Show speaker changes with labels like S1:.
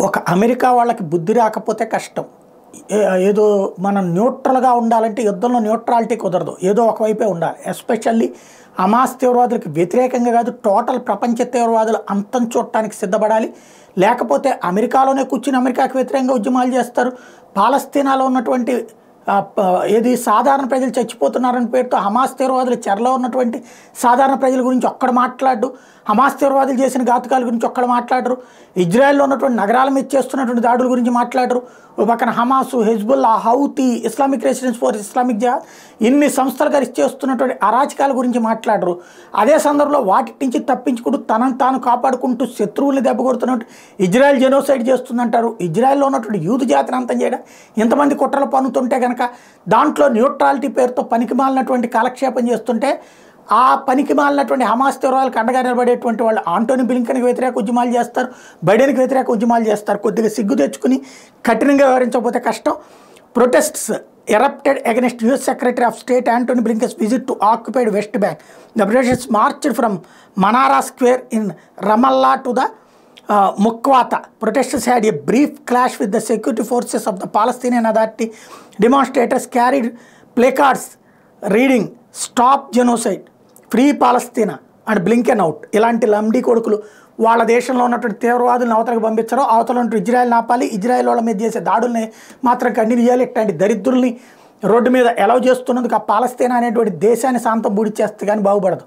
S1: ఒక అమెరికా వాళ్ళకి బుద్ధి రాకపోతే కష్టం. ఏదో మనం న్యూట్రల్‌గా ఉండాలంటే యుద్ధంలో న్యూట్రాలిటీ కుదరదు. ఏదో ఒకవైపే ఉండాలి. ఎస్పెషల్లీ హమాస్ తీవ్రవాదులకు వ్యతిరేకంగా కాదు, టోటల్ ప్రపంచ తీవ్రవాదులు అంతం చూడటానికి సిద్ధపడాలి. లేకపోతే అమెరికాలోనే కూర్చుని అమెరికాకి వ్యతిరేకంగా ఉద్యమాలు చేస్తారు. పాలస్తీనాలో ఉన్నటువంటి ఏది సాధారణ ప్రజలు చచ్చిపోతున్నారని పేరుతో హమాస్ తీవ్రవాదుల చెరలో ఉన్నటువంటి సాధారణ ప్రజల గురించి ఒక్కడు మాట్లాడు. హమాస్ తీవ్రవాదులు చేసిన ఘాతుకాల గురించి ఒక్కడు మాట్లాడరు. ఇజ్రాయెల్లో ఉన్నటువంటి నగరాల మీద చేస్తున్నటువంటి దాడుల గురించి మాట్లాడరు. ఓ పక్కన Hamas, Hezbollah, Houthi, Islamic resistance force, Islamic Jihad ఇన్ని సంస్థలు కలిసి చేస్తున్నటువంటి అరాచకాల గురించి మాట్లాడరు. అదే సందర్భంలో వాటి నుంచి తప్పించుకుంటూ తనను తాను కాపాడుకుంటూ శత్రువుల్ని దెబ్బకొడుతున్నట్టు ఇజ్రాయెల్ జెనోసైడ్ చేస్తుందంటారు. ఇజ్రాయెల్లో ఉన్నటువంటి యూదు జాతిని అంతం చేయడం ఇంతమంది కుట్రలు పన్నుతుంటే కనుక దాంట్లో న్యూట్రాలిటీ పేరుతో పనికిమాలినటువంటి కాలక్షేపం చేస్తుంటే ఆ పనికిమాలినటువంటి హమాస్ తీవ్రవాదులకు అండగా నిలబడేటువంటి వాళ్ళు ఆంటోనీ బ్లింకన్కి వ్యతిరేక ఉద్యమాలు చేస్తారు, బైడెన్కి వ్యతిరేక ఉద్యమాలు చేస్తారు. కొద్దిగా సిగ్గు తెచ్చుకుని కఠినంగా వ్యవహరించకపోతే కష్టం. Protests erupted against US Secretary of State Antony Blinken's visit to occupied West Bank. The protests marched from Manara Square in Ramallah to the Mukwata. Protesters had a brief clash with the security forces of the Palestinian Authority. Demonstrators carried placards reading "Stop Genocide, Free Palestina and Blinken out." ఇలాంటి లంబడి కొడుకులు వాళ్ళ దేశంలో ఉన్నటువంటి తీవ్రవాదులను అవతలకు పంపించరు. అవతల ఉన్నటువంటి Israel ఆపాలి. Israel వాళ్ళ మీద చేసే దాడుల్ని మాత్రం కంటిన్యూ చేయాలి. ఇట్లాంటి దరిద్రుల్ని రోడ్డు మీద ఎలవ్ చేస్తున్నందుకు ఆ పాలస్తీనా అనేటువంటి దేశాన్ని శాంతం బూడిచ్చేస్తే కానీ బాగుపడదు.